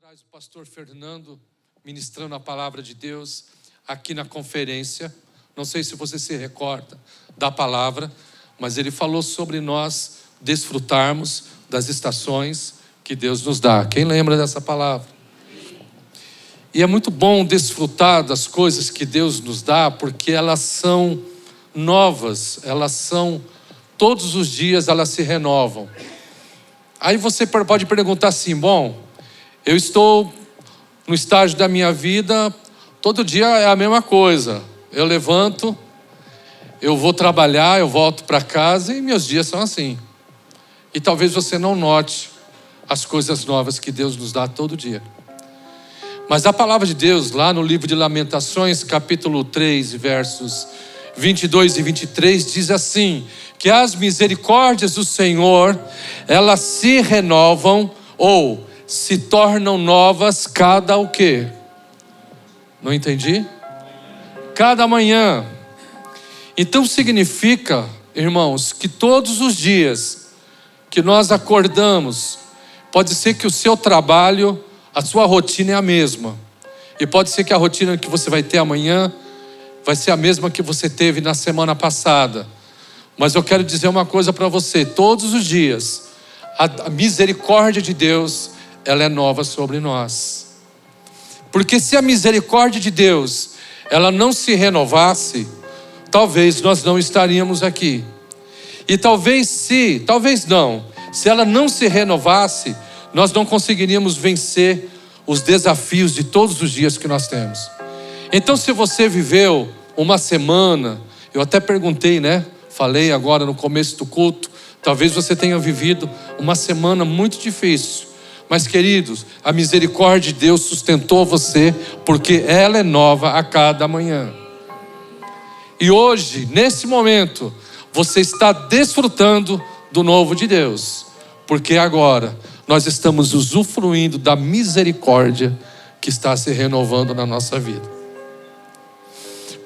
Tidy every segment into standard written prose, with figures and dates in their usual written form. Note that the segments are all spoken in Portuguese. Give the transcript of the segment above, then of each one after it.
atrás, o pastor Fernando ministrando a palavra de Deus aqui na conferência. Não sei se você se recorda da palavra, mas ele falou sobre nós desfrutarmos das estações que Deus nos dá. Quem lembra dessa palavra? E é muito bom desfrutar das coisas que Deus nos dá, porque elas são novas, elas são, todos os dias elas se renovam. Aí você pode perguntar assim, bom, eu estou no estágio da minha vida, todo dia é a mesma coisa. Eu levanto, eu vou trabalhar, eu volto para casa e meus dias são assim. E talvez você não note as coisas novas que Deus nos dá todo dia. Mas a palavra de Deus, lá no livro de Lamentações, capítulo 3, versos 22 e 23, diz assim, que as misericórdias do Senhor, elas se renovam ou se tornam novas cada o quê? Não entendi? Cada manhã. Então significa, irmãos, que todos os dias que nós acordamos, pode ser que o seu trabalho, a sua rotina é a mesma. E pode ser que a rotina que você vai ter amanhã vai ser a mesma que você teve na semana passada. Mas eu quero dizer uma coisa para você, todos os dias, a misericórdia de Deus, ela é nova sobre nós. Porque se a misericórdia de Deus, ela não se renovasse, talvez nós não estaríamos aqui. E talvez não, se ela não se renovasse, nós não conseguiríamos vencer os desafios de todos os dias que nós temos. Então se você viveu uma semana, eu até perguntei, falei agora no começo do culto, talvez você tenha vivido uma semana muito difícil. Mas queridos, a misericórdia de Deus sustentou você, porque ela é nova a cada manhã. E hoje, nesse momento, você está desfrutando do novo de Deus, porque agora nós estamos usufruindo da misericórdia que está se renovando na nossa vida.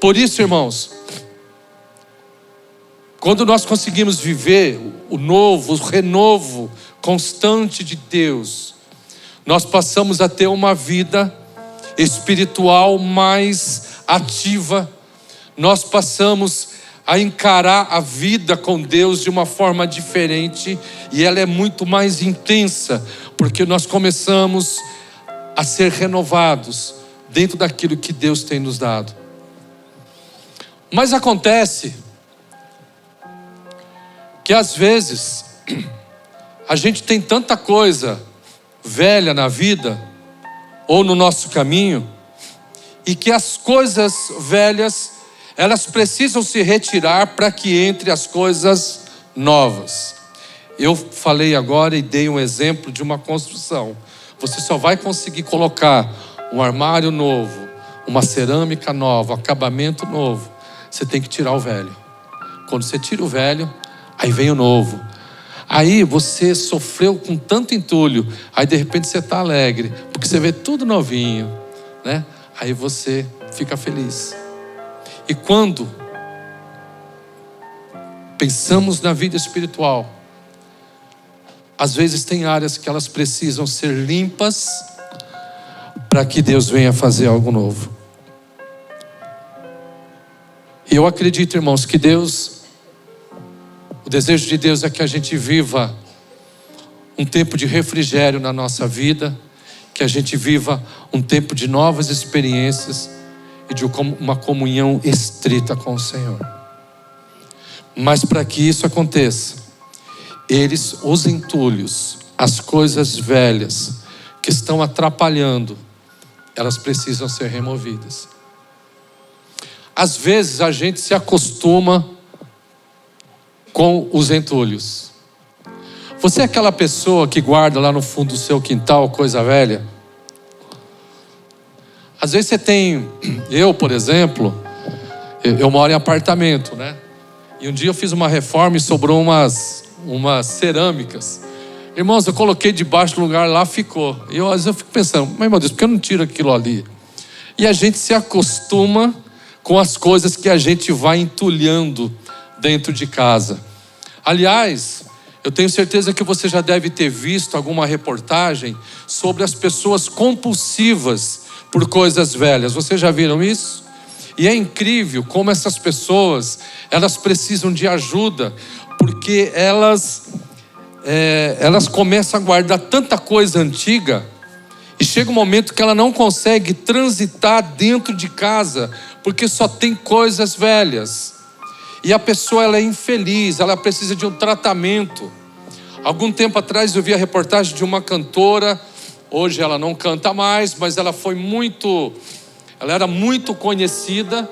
Por isso, irmãos, quando nós conseguimos viver o novo, o renovo constante de Deus, nós passamos a ter uma vida espiritual mais ativa. Nós passamos a encarar a vida com Deus de uma forma diferente, e ela é muito mais intensa, porque nós começamos a ser renovados dentro daquilo que Deus tem nos dado. Mas acontece que às vezes a gente tem tanta coisa velha na vida ou no nosso caminho, e que as coisas velhas, elas precisam se retirar para que entre as coisas novas. Eu falei agora e dei um exemplo de uma construção. Você só vai conseguir colocar um armário novo, uma cerâmica nova, um acabamento novo. Você tem que tirar o velho. Quando você tira o velho, aí vem o novo. Aí você sofreu com tanto entulho, aí de repente você está alegre, porque você vê tudo novinho, Aí você fica feliz. E quando pensamos na vida espiritual, às vezes tem áreas que elas precisam ser limpas para que Deus venha fazer algo novo. E eu acredito, irmãos, que o desejo de Deus é que a gente viva um tempo de refrigério na nossa vida, que a gente viva um tempo de novas experiências e de uma comunhão estrita com o Senhor. Mas para que isso aconteça, os entulhos, as coisas velhas que estão atrapalhando, elas precisam ser removidas. Às vezes a gente se acostuma com os entulhos. Você é aquela pessoa que guarda lá no fundo do seu quintal coisa velha? Às vezes você tem, eu por exemplo, eu moro em apartamento, E um dia eu fiz uma reforma e sobrou umas cerâmicas. Irmãos, eu coloquei debaixo do lugar lá, ficou. E às vezes eu fico pensando, mas meu Deus, por que eu não tiro aquilo ali? E a gente se acostuma com as coisas que a gente vai entulhando dentro de casa. Aliás, Eu tenho certeza que você já deve ter visto alguma reportagem sobre as pessoas compulsivas por coisas velhas. Vocês já viram isso? E é incrível como essas pessoas, elas precisam de ajuda, porque elas começam a guardar tanta coisa antiga, e chega um momento que ela não consegue transitar dentro de casa, porque só tem coisas velhas. E a pessoa, ela é infeliz, ela precisa de um tratamento. Algum tempo atrás eu vi a reportagem de uma cantora, hoje ela não canta mais, mas ela era muito conhecida,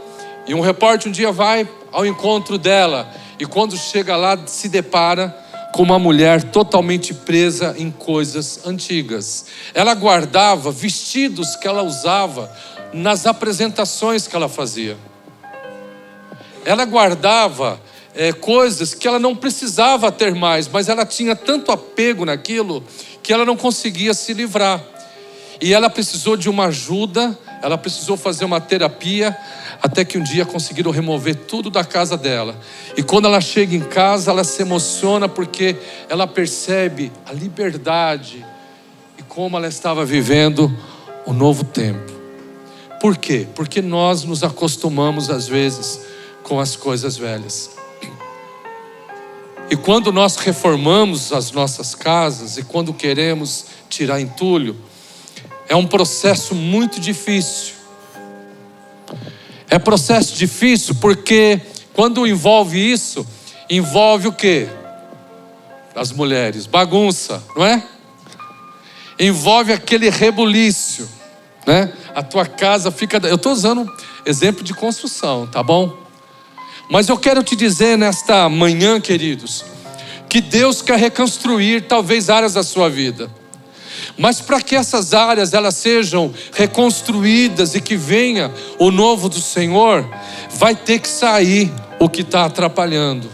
e um repórter um dia vai ao encontro dela, e quando chega lá se depara com uma mulher totalmente presa em coisas antigas. Ela guardava vestidos que ela usava nas apresentações que ela fazia. Ela guardava coisas que ela não precisava ter mais, mas ela tinha tanto apego naquilo que ela não conseguia se livrar. E ela precisou de uma ajuda, ela precisou fazer uma terapia, até que um dia conseguiram remover tudo da casa dela. E quando ela chega em casa, ela se emociona porque ela percebe a liberdade e como ela estava vivendo um novo tempo. Por quê? Porque nós nos acostumamos às vezes com as coisas velhas. E quando nós reformamos as nossas casas e quando queremos tirar entulho, é um processo muito difícil. É processo difícil porque quando envolve isso, envolve o quê? As mulheres, bagunça, não é? Envolve aquele rebuliço, né? A tua casa fica... Eu estou usando exemplo de construção, tá bom? Mas eu quero te dizer nesta manhã, queridos, que Deus quer reconstruir talvez áreas da sua vida. Mas para que essas áreas elas sejam reconstruídas e que venha o novo do Senhor, vai ter que sair o que está atrapalhando.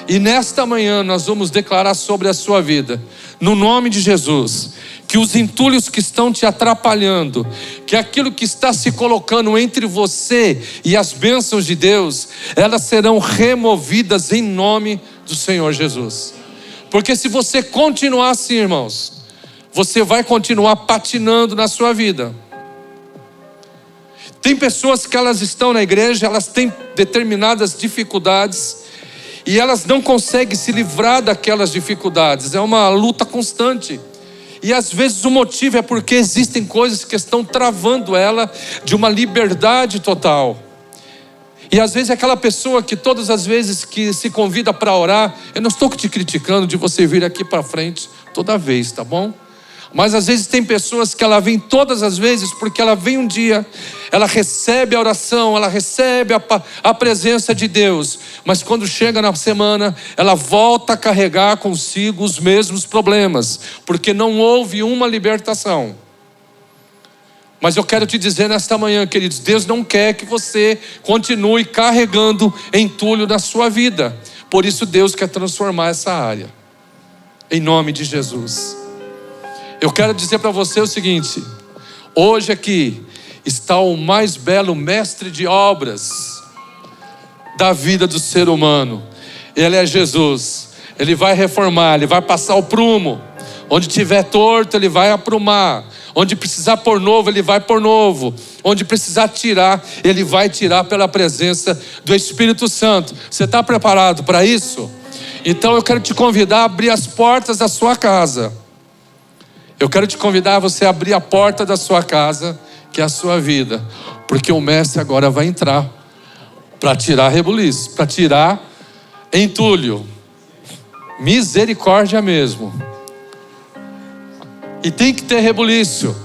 E nesta manhã nós vamos declarar sobre a sua vida, no nome de Jesus, que os entulhos que estão te atrapalhando, que aquilo que está se colocando entre você e as bênçãos de Deus, elas serão removidas em nome do Senhor Jesus. Porque se você continuar assim, irmãos, você vai continuar patinando na sua vida. Tem pessoas que elas estão na igreja, elas têm determinadas dificuldades e elas não conseguem se livrar daquelas dificuldades. É uma luta constante. E às vezes o motivo é porque existem coisas que estão travando ela de uma liberdade total. E às vezes é aquela pessoa que todas as vezes que se convida para orar, eu não estou te criticando de você vir aqui para frente toda vez, tá bom? Mas às vezes tem pessoas que ela vem todas as vezes porque ela vem um dia, ela recebe a oração, ela recebe a presença de Deus, mas quando chega na semana, ela volta a carregar consigo os mesmos problemas, porque não houve uma libertação. Mas eu quero te dizer nesta manhã, queridos, Deus não quer que você continue carregando entulho na sua vida. Por isso Deus quer transformar essa área, em nome de Jesus. Eu quero dizer para você o seguinte: hoje aqui está o mais belo mestre de obras da vida do ser humano. Ele é Jesus. Ele vai reformar, ele vai passar o prumo. Onde tiver torto, ele vai aprumar. Onde precisar pôr novo, ele vai pôr novo. Onde precisar tirar, ele vai tirar pela presença do Espírito Santo. Você está preparado para isso? Então eu quero te convidar a abrir as portas da sua casa. Eu quero te convidar a você abrir a porta da sua casa, que é a sua vida. Porque o mestre agora vai entrar para tirar rebuliço, para tirar entulho. Misericórdia mesmo. E tem que ter rebuliço.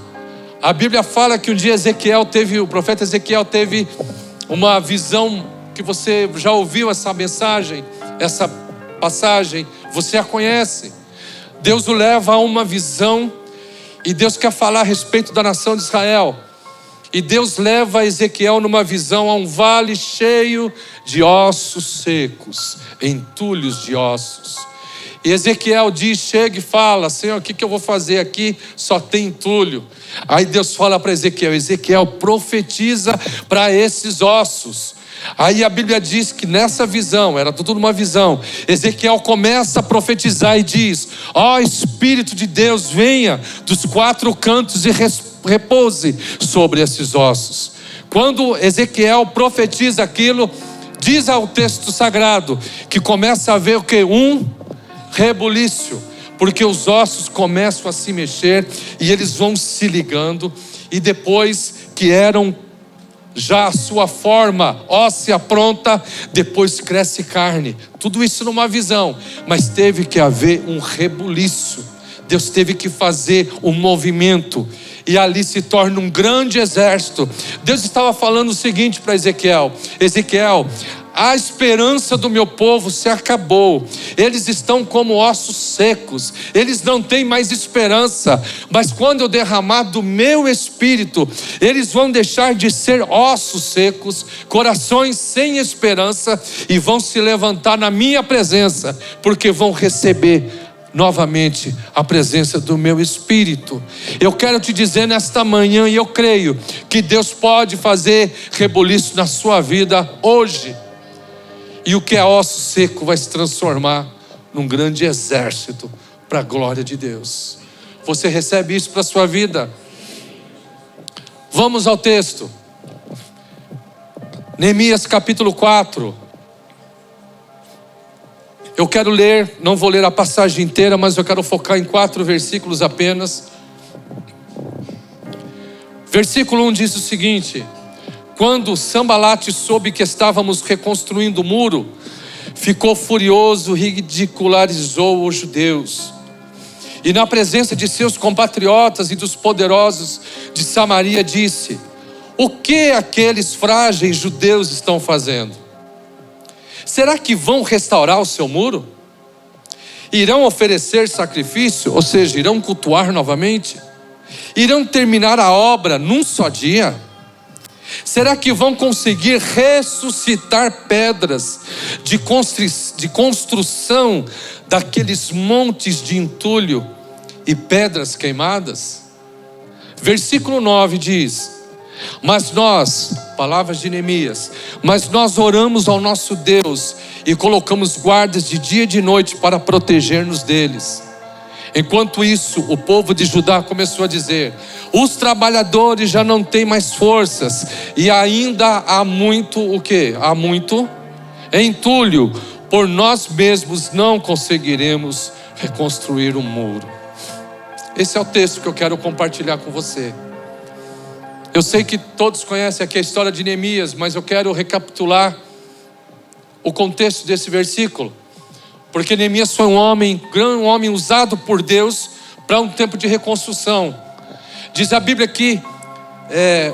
A Bíblia fala que um dia o profeta Ezequiel teve uma visão, que você já ouviu essa mensagem, essa passagem, você a conhece. Deus o leva a uma visão e Deus quer falar a respeito da nação de Israel. E Deus leva Ezequiel numa visão a um vale cheio de ossos secos, entulhos de ossos. E Ezequiel chega e fala: Senhor, o que eu vou fazer aqui? Só tem entulho. Aí Deus fala para Ezequiel: Ezequiel, profetiza para esses ossos. Aí a Bíblia diz que nessa visão, era tudo uma visão, Ezequiel começa a profetizar e diz: ó Espírito de Deus, venha dos 4 cantos e repouse sobre esses ossos. Quando Ezequiel profetiza aquilo, diz ao texto sagrado que começa a haver o que? Um rebuliço, porque os ossos começam a se mexer e eles vão se ligando, e depois que eram já a sua forma óssea pronta, depois cresce carne. Tudo isso numa visão, mas teve que haver um rebuliço. Deus teve que fazer um movimento, e ali se torna um grande exército. Deus estava falando o seguinte para Ezequiel: Ezequiel, a esperança do meu povo se acabou. Eles estão como ossos secos. Eles não têm mais esperança. Mas quando eu derramar do meu espírito, eles vão deixar de ser ossos secos, corações sem esperança, e vão se levantar na minha presença, porque vão receber novamente a presença do meu Espírito. Eu quero te dizer nesta manhã, e eu creio que Deus pode fazer rebuliço na sua vida hoje. E o que é osso seco vai se transformar num grande exército para a glória de Deus. Você recebe isso para a sua vida? Vamos ao texto. Neemias capítulo 4. Eu quero ler, não vou ler a passagem inteira, mas eu quero focar em 4 versículos apenas. Versículo 1 diz o seguinte: quando Sambalate soube que estávamos reconstruindo o muro, ficou furioso, ridicularizou os judeus. E na presença de seus compatriotas e dos poderosos de Samaria disse: o que aqueles frágeis judeus estão fazendo? Será que vão restaurar o seu muro? Irão oferecer sacrifício, ou seja, irão cultuar novamente? Irão terminar a obra num só dia? Será que vão conseguir ressuscitar pedras de construção daqueles montes de entulho e pedras queimadas? Versículo 9 diz: mas nós, palavras de Neemias, mas nós oramos ao nosso Deus e colocamos guardas de dia e de noite para proteger-nos deles. Enquanto isso, o povo de Judá começou a dizer: os trabalhadores já não têm mais forças, e ainda há muito o quê? Há muito entulho, por nós mesmos não conseguiremos reconstruir o muro. Esse é o texto que eu quero compartilhar com você. Eu sei que todos conhecem aqui a história de Neemias, mas eu quero recapitular o contexto desse versículo. Porque Neemias foi um homem usado por Deus para um tempo de reconstrução. Diz a Bíblia que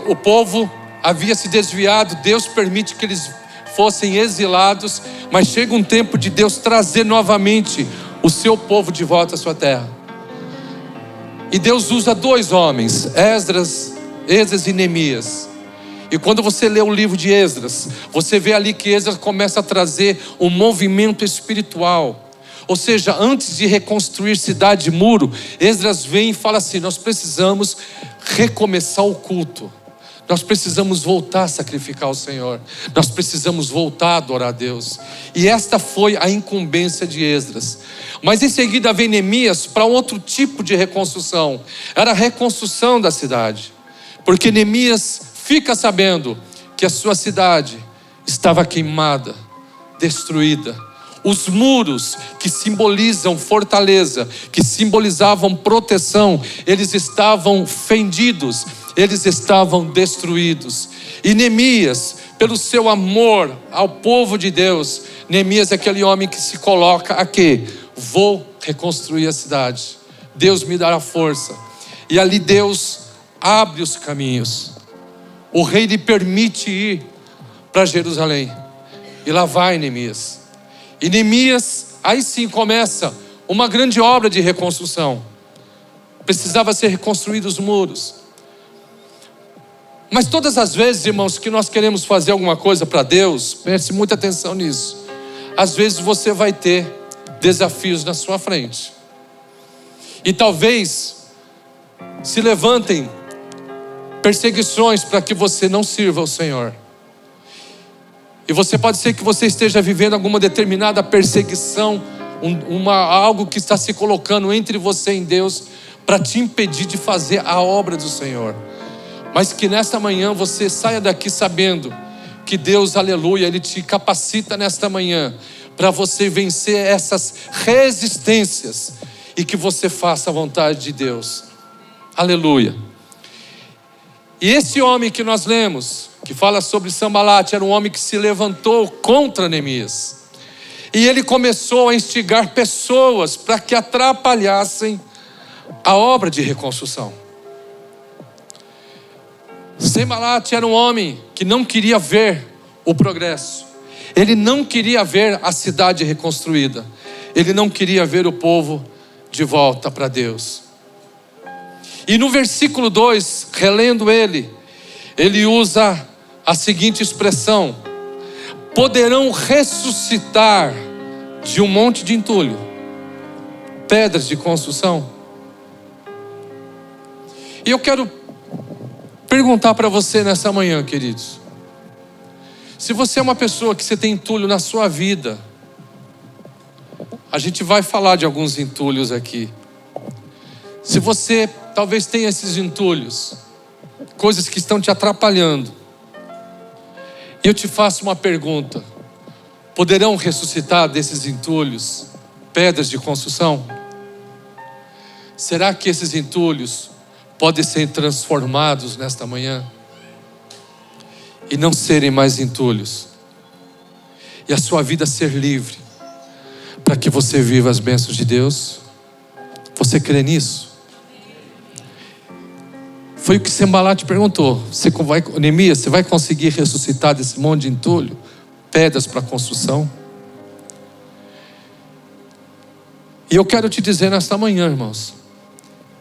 o povo havia se desviado, Deus permite que eles fossem exilados, mas chega um tempo de Deus trazer novamente o seu povo de volta à sua terra. E Deus usa 2 homens, Esdras e Neemias. E quando você lê o livro de Esdras, você vê ali que Esdras começa a trazer um movimento espiritual. Ou seja, antes de reconstruir cidade e muro, Esdras vem e fala assim: nós precisamos recomeçar o culto. Nós precisamos voltar a sacrificar ao Senhor. Nós precisamos voltar a adorar a Deus. E esta foi a incumbência de Esdras. Mas em seguida vem Neemias para outro tipo de reconstrução. Era a reconstrução da cidade. Porque Neemias fica sabendo que a sua cidade estava queimada, destruída. Os muros que simbolizam fortaleza, que simbolizavam proteção, eles estavam fendidos, eles estavam destruídos. E Neemias, pelo seu amor ao povo de Deus, Neemias é aquele homem que se coloca aqui: vou reconstruir a cidade, Deus me dará força. E ali Deus abre os caminhos. O rei lhe permite ir para Jerusalém. E lá vai Neemias. E Neemias, aí sim começa uma grande obra de reconstrução. Precisava ser reconstruídos os muros. Mas todas as vezes, irmãos, que nós queremos fazer alguma coisa para Deus, preste muita atenção nisso. Às vezes você vai ter desafios na sua frente. E talvez se levantem perseguições para que você não sirva ao Senhor. E pode ser que você esteja vivendo alguma determinada perseguição, algo que está se colocando entre você e Deus para te impedir de fazer a obra do Senhor. Mas que nesta manhã você saia daqui sabendo que Deus, aleluia, Ele te capacita nesta manhã para você vencer essas resistências e que você faça a vontade de Deus. Aleluia. E esse homem que nós lemos, que fala sobre Sanbalate, era um homem que se levantou contra Neemias. E ele começou a instigar pessoas para que atrapalhassem a obra de reconstrução. Sanbalate era um homem que não queria ver o progresso. Ele não queria ver a cidade reconstruída. Ele não queria ver o povo de volta para Deus. E no versículo 2, relendo ele usa a seguinte expressão: poderão ressuscitar de um monte de entulho, pedras de construção. E eu quero perguntar para você nessa manhã, queridos, se você é uma pessoa que você tem entulho na sua vida, a gente vai falar de alguns entulhos aqui. Se você talvez tenha esses entulhos, coisas que estão te atrapalhando, e eu te faço uma pergunta: poderão ressuscitar desses entulhos pedras de construção? Será que esses entulhos podem ser transformados nesta manhã e não serem mais entulhos, e a sua vida ser livre, para que você viva as bênçãos de Deus? Você crê nisso? Foi o que Sanbalate perguntou: Neemias, você vai conseguir ressuscitar desse monte de entulho pedras para construção? E eu quero te dizer nesta manhã, irmãos,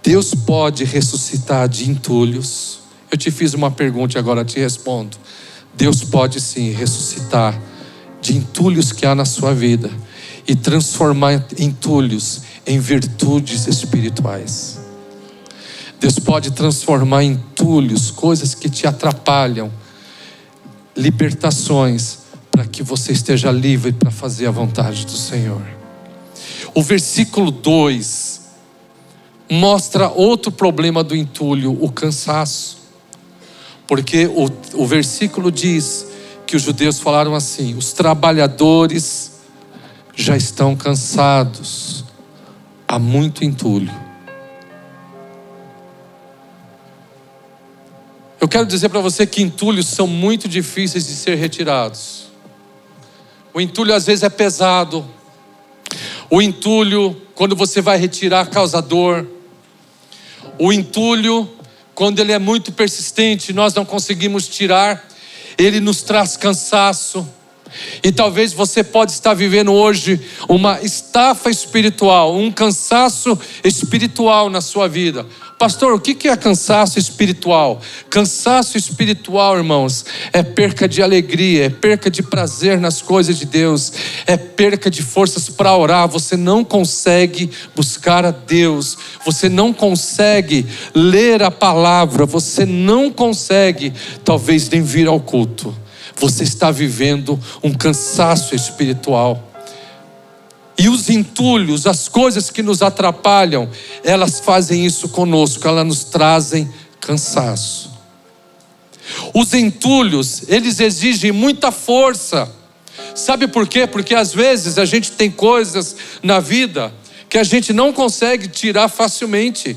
Deus pode ressuscitar de entulhos. Eu te fiz uma pergunta e agora te respondo. Deus pode sim ressuscitar de entulhos que há na sua vida e transformar entulhos em virtudes espirituais. Deus pode transformar entulhos, coisas que te atrapalham, libertações, para que você esteja livre para fazer a vontade do Senhor. O versículo 2 mostra outro problema do entulho, o cansaço. Porque o versículo diz que os judeus falaram assim: os trabalhadores já estão cansados, há muito entulho. Eu quero dizer para você que entulhos são muito difíceis de ser retirados. O entulho às vezes é pesado. O entulho, quando você vai retirar, causa dor. O entulho, quando ele é muito persistente, nós não conseguimos tirar, ele nos traz cansaço. E talvez você pode estar vivendo hoje uma estafa espiritual, um cansaço espiritual na sua vida. Pastor, o que é cansaço espiritual? Cansaço espiritual, irmãos, é perca de alegria, é perca de prazer nas coisas de Deus, é perca de forças para orar. Você não consegue buscar a Deus, você não consegue ler a palavra, você não consegue talvez nem vir ao culto. Você está vivendo um cansaço espiritual. E os entulhos, as coisas que nos atrapalham, elas fazem isso conosco, elas nos trazem cansaço. Os entulhos, eles exigem muita força. Sabe por quê? Porque às vezes a gente tem coisas na vida que a gente não consegue tirar facilmente.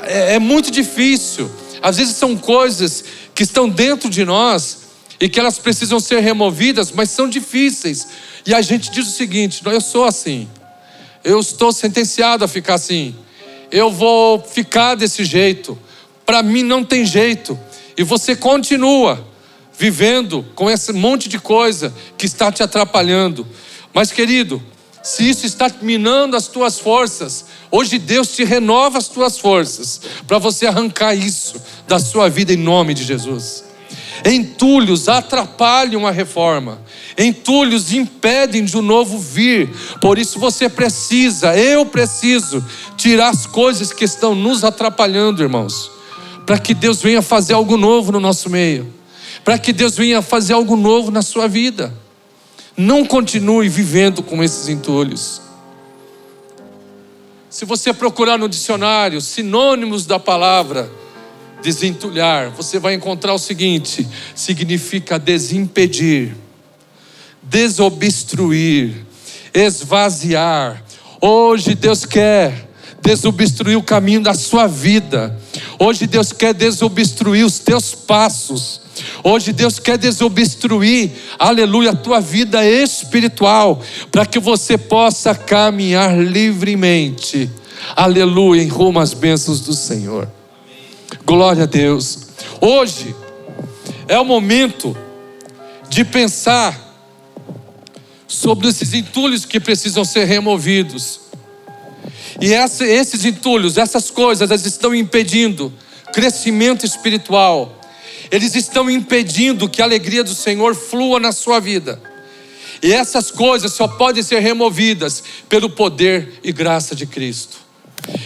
É muito difícil. Às vezes são coisas que estão dentro de nós e que elas precisam ser removidas, mas são difíceis. E a gente diz o seguinte: eu sou assim, eu estou sentenciado a ficar assim, eu vou ficar desse jeito, para mim não tem jeito. E você continua vivendo com esse monte de coisa que está te atrapalhando. Mas querido, se isso está minando as tuas forças, hoje Deus te renova as tuas forças para você arrancar isso da sua vida em nome de Jesus. Entulhos atrapalham a reforma. Entulhos impedem de um novo vir. Por isso eu preciso tirar as coisas que estão nos atrapalhando, irmãos, para que Deus venha fazer algo novo no nosso meio, para que Deus venha fazer algo novo na sua vida. Não continue vivendo com esses entulhos. Se você procurar no dicionário sinônimos da palavra desentulhar, você vai encontrar o seguinte: significa desimpedir, desobstruir, esvaziar. Hoje Deus quer desobstruir o caminho da sua vida. Hoje Deus quer desobstruir os teus passos. Hoje Deus quer desobstruir, aleluia, a tua vida espiritual, para que você possa caminhar livremente, aleluia, em rumo às bênçãos do Senhor. Glória a Deus. Hoje é o momento de pensar sobre esses entulhos que precisam ser removidos. E esses entulhos, essas coisas, elas estão impedindo crescimento espiritual. Eles estão impedindo que a alegria do Senhor flua na sua vida. E essas coisas só podem ser removidas pelo poder e graça de Cristo.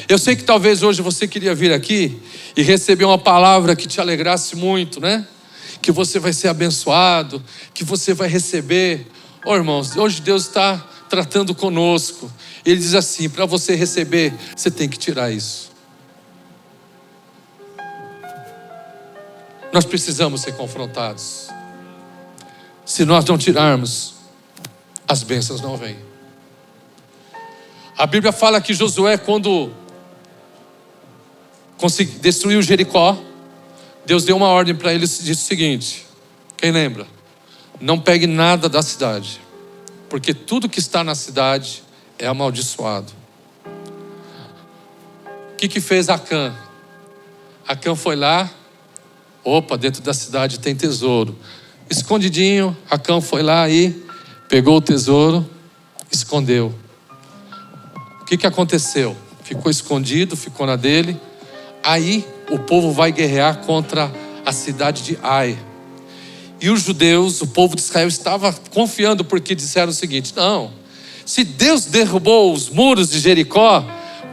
Eu sei que talvez hoje você queria vir aqui e receber uma palavra que te alegrasse muito, né? Que você vai ser abençoado, que você vai receber. Irmãos, hoje Deus está tratando conosco. Ele diz assim: para você receber, você tem que tirar isso. Nós precisamos ser confrontados. Se nós não tirarmos, as bênçãos não vêm. A Bíblia fala que Josué, quando destruiu Jericó, Deus deu uma ordem para ele, disse o seguinte: quem lembra? Não pegue nada da cidade, porque tudo que está na cidade é amaldiçoado. O que fez Acã? Acã foi lá, dentro da cidade tem tesouro. Escondidinho, Acã foi lá e pegou o tesouro, escondeu. O que aconteceu? Ficou escondido, ficou na dele. Aí o povo vai guerrear contra a cidade de Ai. E os judeus, o povo de Israel, estava confiando, porque disseram o seguinte: não, se Deus derrubou os muros de Jericó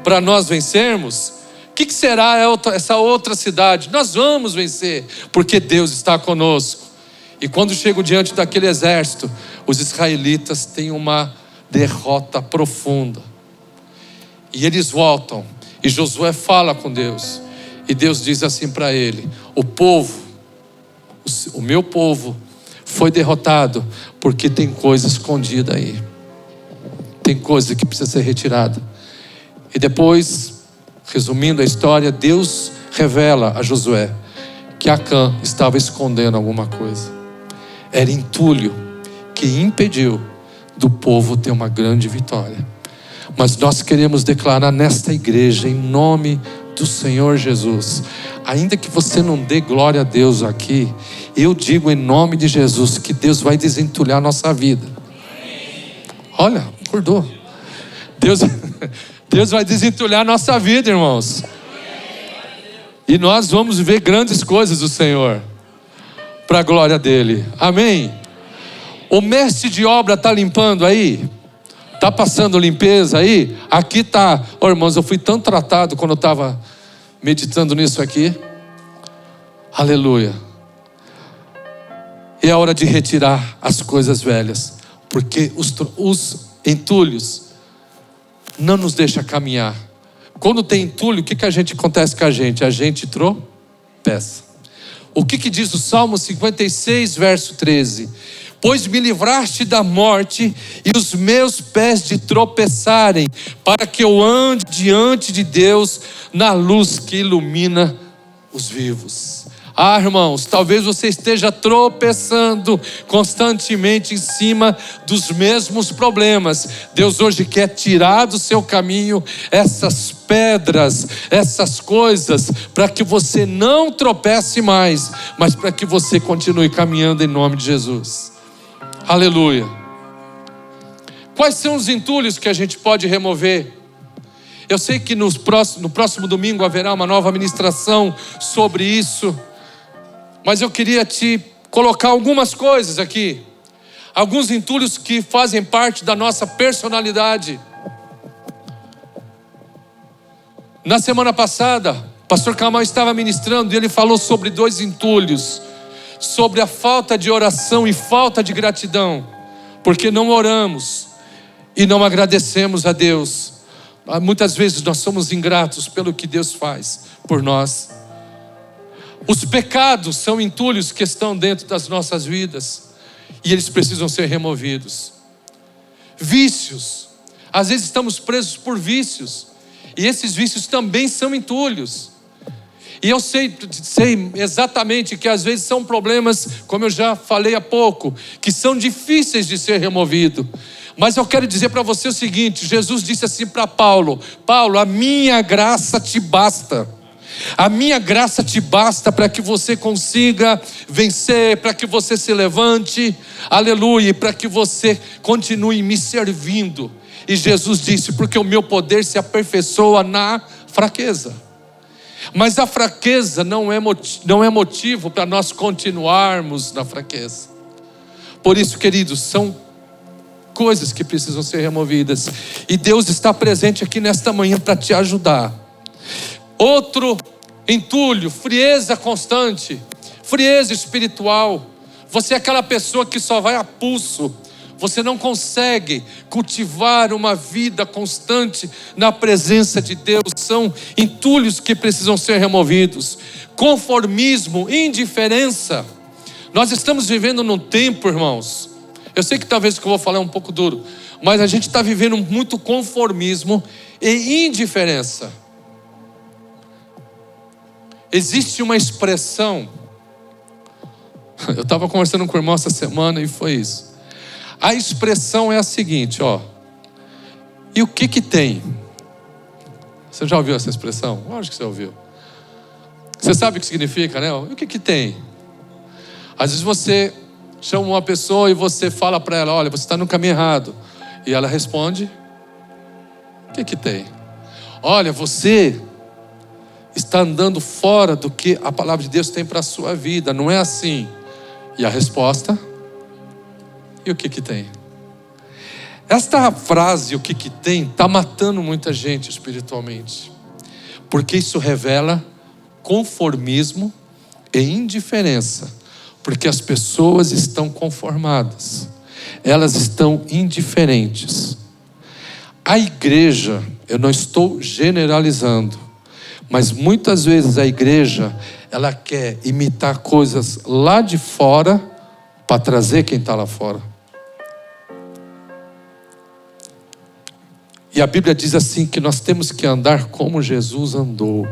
para nós vencermos, o que será essa outra cidade? Nós vamos vencer, porque Deus está conosco. E quando chegam diante daquele exército, os israelitas têm uma derrota profunda. E eles voltam, e Josué fala com Deus, e Deus diz assim para ele: o meu povo foi derrotado, porque tem coisa escondida aí. Tem coisa que precisa ser retirada. E depois, resumindo a história, Deus revela a Josué que Acã estava escondendo alguma coisa. Era entulho que impediu do povo ter uma grande vitória. Mas nós queremos declarar nesta igreja, em nome do Senhor Jesus, ainda que você não dê glória a Deus aqui, eu digo em nome de Jesus que Deus vai desentulhar a nossa vida. Olha, acordou. Deus vai desentulhar a nossa vida, irmãos. E nós vamos ver grandes coisas do Senhor, para a glória dele. Amém? O mestre de obra está limpando aí? Está passando limpeza aí? Aqui está. Irmãos, eu fui tão tratado quando eu estava meditando nisso aqui. Aleluia. É a hora de retirar as coisas velhas, porque os entulhos não nos deixam caminhar. Quando tem entulho, o que acontece com a gente? A gente tropeça. O que diz o Salmo 56, verso 13? Pois me livraste da morte e os meus pés de tropeçarem, para que eu ande diante de Deus na luz que ilumina os vivos. Irmãos, talvez você esteja tropeçando constantemente em cima dos mesmos problemas. Deus hoje quer tirar do seu caminho essas pedras, essas coisas, para que você não tropece mais, mas para que você continue caminhando em nome de Jesus. Aleluia. Quais são os entulhos que a gente pode remover? Eu sei que no próximo domingo haverá uma nova ministração sobre isso, mas eu queria te colocar algumas coisas aqui, alguns entulhos que fazem parte da nossa personalidade. Na semana passada, pastor Kamal estava ministrando e ele falou sobre 2 entulhos. sobre a falta de oração e falta de gratidão, porque não oramos e não agradecemos a Deus. Muitas vezes nós somos ingratos pelo que Deus faz por nós. Os pecados são entulhos que estão dentro das nossas vidas e eles precisam ser removidos. Vícios, às vezes estamos presos por vícios e esses vícios também são entulhos. E eu sei exatamente que às vezes são problemas, como eu já falei há pouco, que são difíceis de ser removidos. Mas eu quero dizer para você o seguinte: Jesus disse assim para Paulo: Paulo, a minha graça te basta. A minha graça te basta para que você consiga vencer, para que você se levante, aleluia, para que você continue me servindo. E Jesus disse: porque o meu poder se aperfeiçoa na fraqueza. Mas a fraqueza não é motivo para nós continuarmos na fraqueza. Por isso, queridos, são coisas que precisam ser removidas. E Deus está presente aqui nesta manhã para te ajudar. Outro entulho, frieza constante, frieza espiritual. Você é aquela pessoa que só vai a pulso. Você não consegue cultivar uma vida constante na presença de Deus. São entulhos que precisam ser removidos. Conformismo, indiferença. Nós estamos vivendo num tempo, irmãos. Eu sei que talvez o que eu vou falar é um pouco duro, mas a gente está vivendo muito conformismo e indiferença. Existe uma expressão. Eu estava conversando com o irmão essa semana e foi isso. A expressão é a seguinte, ó. E o que tem? Você já ouviu essa expressão? Lógico que você ouviu. Você sabe o que significa, né? E o que tem? Às vezes você chama uma pessoa e você fala para ela: olha, você está no caminho errado. E ela responde: o que tem? Olha, você está andando fora do que a palavra de Deus tem para a sua vida. Não é assim. E a resposta: e o que tem? Esta frase, o que tem, está matando muita gente espiritualmente. Porque isso revela conformismo e indiferença. Porque as pessoas estão conformadas. Elas estão indiferentes. A igreja, eu não estou generalizando, mas muitas vezes a igreja, ela quer imitar coisas lá de fora para trazer quem está lá fora. E a Bíblia diz assim que nós temos que andar como Jesus andou.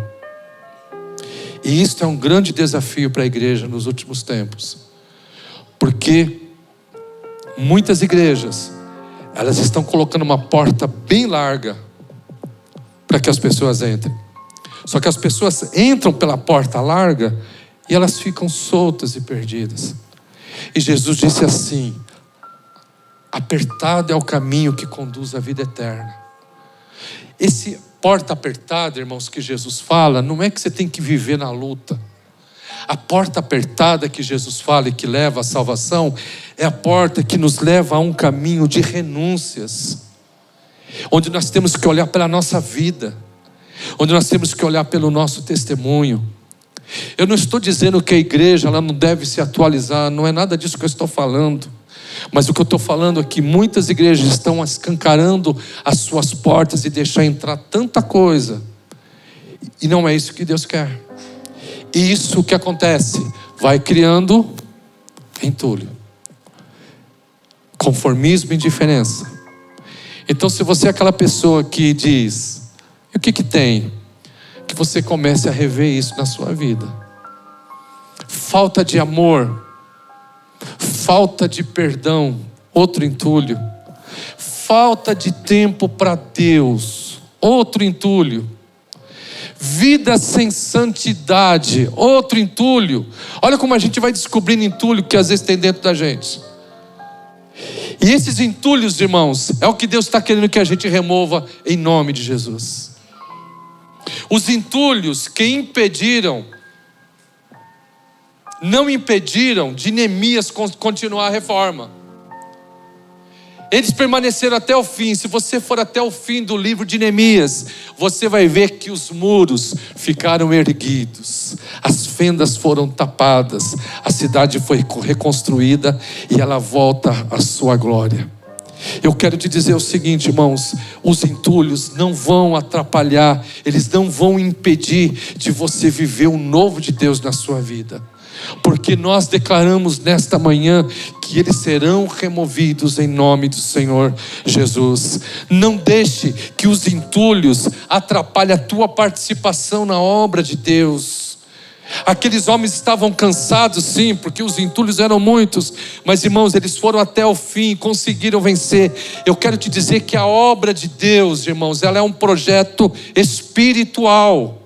E isso é um grande desafio para a igreja nos últimos tempos. Porque muitas igrejas, elas estão colocando uma porta bem larga para que as pessoas entrem. Só que as pessoas entram pela porta larga e elas ficam soltas e perdidas. E Jesus disse assim: apertado é o caminho que conduz à vida eterna. Esse porta apertada, irmãos, que Jesus fala, não é que você tem que viver na luta. A porta apertada que Jesus fala e que leva à salvação é a porta que nos leva a um caminho de renúncias, onde nós temos que olhar pela nossa vida, onde nós temos que olhar pelo nosso testemunho. Eu não estou dizendo que a igreja ela não deve se atualizar, não é nada disso que eu estou falando. Mas o que eu estou falando é que muitas igrejas estão escancarando as suas portas e deixar entrar tanta coisa. E não é isso que Deus quer. E isso que acontece, vai criando entulho, conformismo e indiferença. Então, se você é aquela pessoa que diz: e o que tem? Que você comece a rever isso na sua vida. Falta de amor, falta de perdão, outro entulho. Falta de tempo para Deus, outro entulho. Vida sem santidade, outro entulho. Olha como a gente vai descobrindo entulho que às vezes tem dentro da gente. E esses entulhos, irmãos, é o que Deus está querendo que a gente remova em nome de Jesus. Os entulhos que não impediram de Neemias continuar a reforma. Eles permaneceram até o fim. Se você for até o fim do livro de Neemias, você vai ver que os muros ficaram erguidos, as fendas foram tapadas, a cidade foi reconstruída e ela volta à sua glória. Eu quero te dizer o seguinte, irmãos: os entulhos não vão atrapalhar, eles não vão impedir de você viver o novo de Deus na sua vida, porque nós declaramos nesta manhã que eles serão removidos em nome do Senhor Jesus. Não deixe que os entulhos atrapalhem a tua participação na obra de Deus. Aqueles homens estavam cansados, sim, porque os entulhos eram muitos, mas irmãos, eles foram até o fim, conseguiram vencer. Eu quero te dizer que a obra de Deus, irmãos, ela é um projeto espiritual.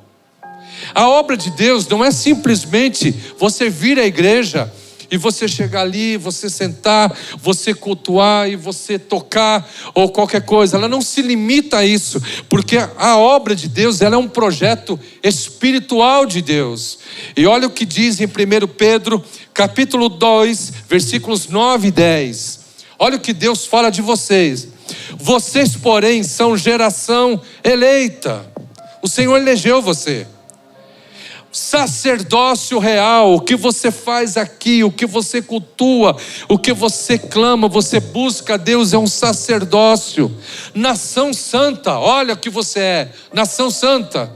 A obra de Deus não é simplesmente você vir à igreja e você chegar ali, você sentar, você cultuar e você tocar ou qualquer coisa. Ela não se limita a isso, porque a obra de Deus, ela é um projeto espiritual de Deus. E olha o que diz em 1 Pedro capítulo 2, versículos 9 e 10. Olha o que Deus fala de vocês. Vocês, porém, são geração eleita. O Senhor elegeu você. Sacerdócio real. O que você faz aqui, o que você cultua, o que você clama, você busca a Deus, é um sacerdócio. Nação santa, olha o que você é, nação santa.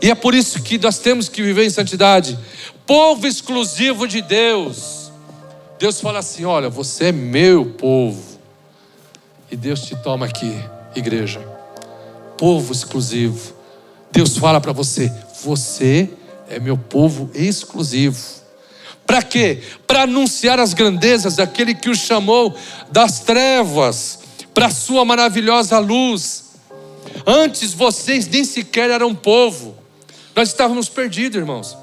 E é por isso que nós temos que viver em santidade. Povo exclusivo de Deus. Deus fala assim: olha, você é meu povo. E Deus te toma aqui, igreja. Povo exclusivo. Deus fala para você: você é meu povo exclusivo. Para quê? Para anunciar as grandezas daquele que o chamou das trevas para a sua maravilhosa luz. Antes vocês nem sequer eram povo. Nós estávamos perdidos, irmãos.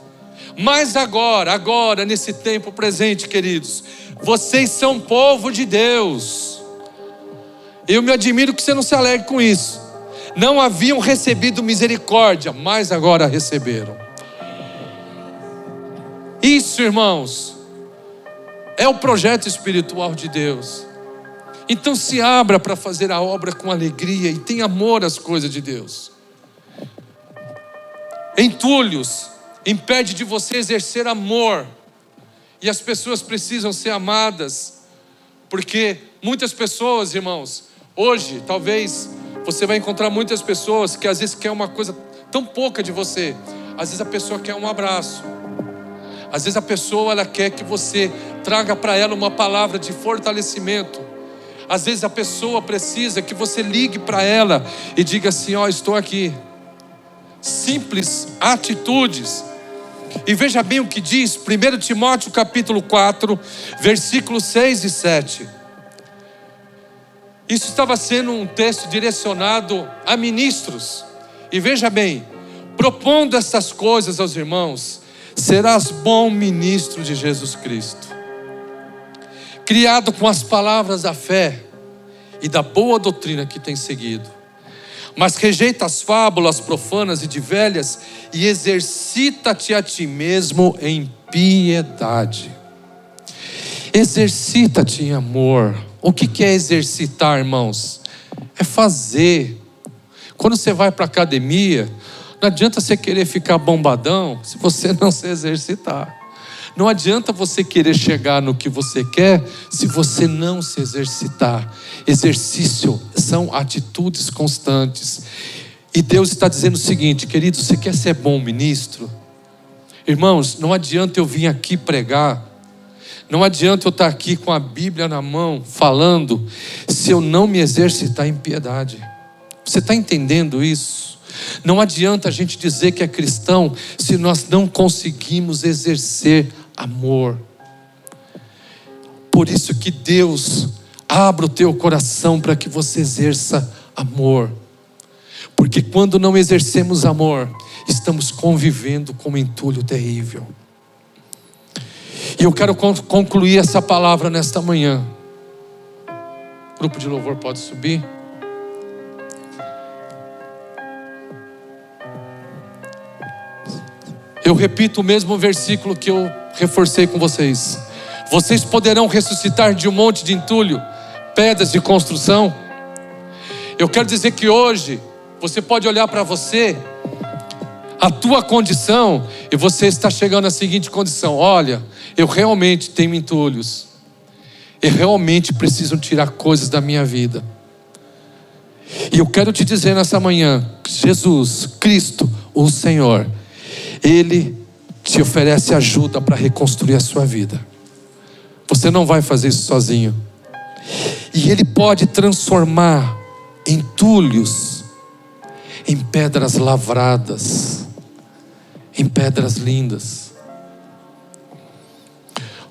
Mas agora, nesse tempo presente, queridos, vocês são povo de Deus. Eu me admiro que você não se alegre com isso. Não haviam recebido misericórdia, mas agora receberam. Isso, irmãos, é o projeto espiritual de Deus. Então se abra para fazer a obra com alegria e tenha amor às coisas de Deus. Entulhos impede de você exercer amor. E as pessoas precisam ser amadas, porque muitas pessoas, irmãos, hoje talvez você vai encontrar muitas pessoas que às vezes quer uma coisa tão pouca de você. Às vezes a pessoa quer um abraço. Às vezes a pessoa ela quer que você traga para ela uma palavra de fortalecimento. Às vezes a pessoa precisa que você ligue para ela e diga assim: ó, estou aqui. Simples atitudes. E veja bem o que diz 1 Timóteo capítulo 4, versículos 6 e 7. Isso estava sendo um texto direcionado a ministros. E veja bem: propondo essas coisas aos irmãos, serás bom ministro de Jesus Cristo, criado com as palavras da fé e da boa doutrina que tem seguido. Mas rejeita as fábulas profanas e de velhas e exercita-te a ti mesmo em piedade. Exercita-te em amor. O que é exercitar, irmãos? É fazer. Quando você vai para a academia, não adianta você querer ficar bombadão se você não se exercitar. Não adianta você querer chegar no que você quer se você não se exercitar. Exercício são atitudes constantes. E Deus está dizendo o seguinte: querido, você quer ser bom ministro? Irmãos, não adianta eu vir aqui pregar, não adianta eu estar aqui com a Bíblia na mão falando, se eu não me exercitar em piedade. Você está entendendo isso? Não adianta a gente dizer que é cristão se nós não conseguimos exercer amor. Por isso que Deus abra o teu coração para que você exerça amor. Porque quando não exercemos amor, estamos convivendo com um entulho terrível. E eu quero concluir essa palavra nesta manhã. O grupo de louvor pode subir. Eu repito o mesmo versículo que eu reforcei com vocês. Vocês poderão ressuscitar de um monte de entulho pedras de construção. Eu quero dizer que hoje você pode olhar para você, a tua condição, e você está chegando à seguinte condição: olha, eu realmente tenho entulhos, eu realmente preciso tirar coisas da minha vida. E eu quero te dizer nessa manhã, Jesus Cristo, o Senhor, Ele te oferece ajuda para reconstruir a sua vida. Você não vai fazer isso sozinho. E Ele pode transformar entulhos em pedras lavradas, em pedras lindas.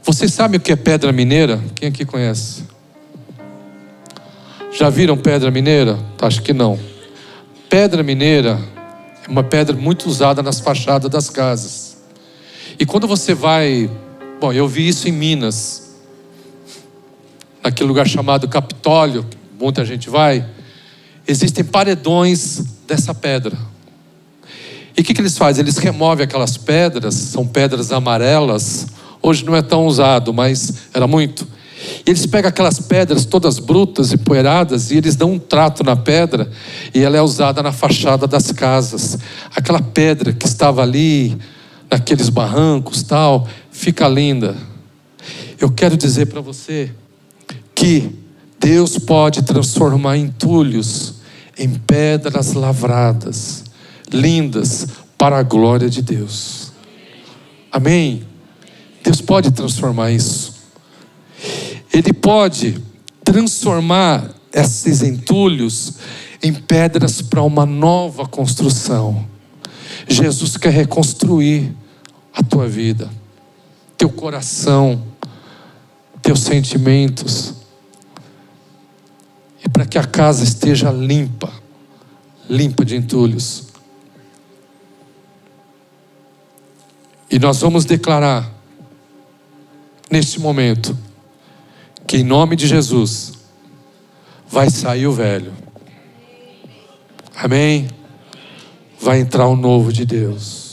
Você sabe o que é pedra mineira? Quem aqui conhece? Já viram pedra mineira? Acho que não. Pedra mineira é uma pedra muito usada nas fachadas das casas. E quando você vai... Bom, eu vi isso em Minas, naquele lugar chamado Capitólio, muita gente vai. Existem paredões dessa pedra. E o que eles fazem? Eles removem aquelas pedras, são pedras amarelas. Hoje não é tão usado, mas era muito. E eles pegam aquelas pedras todas brutas e poeiradas e eles dão um trato na pedra e ela é usada na fachada das casas. Aquela pedra que estava ali, naqueles barrancos tal, fica linda. Eu quero dizer para você que Deus pode transformar entulhos em pedras lavradas, lindas, para a glória de Deus. Amém? Deus pode transformar isso. Ele pode transformar esses entulhos em pedras para uma nova construção. Jesus quer reconstruir a tua vida, teu coração, teus sentimentos, e para que a casa esteja limpa de entulhos. E nós vamos declarar neste momento que em nome de Jesus vai sair o velho. Amém? Vai entrar o novo de Deus.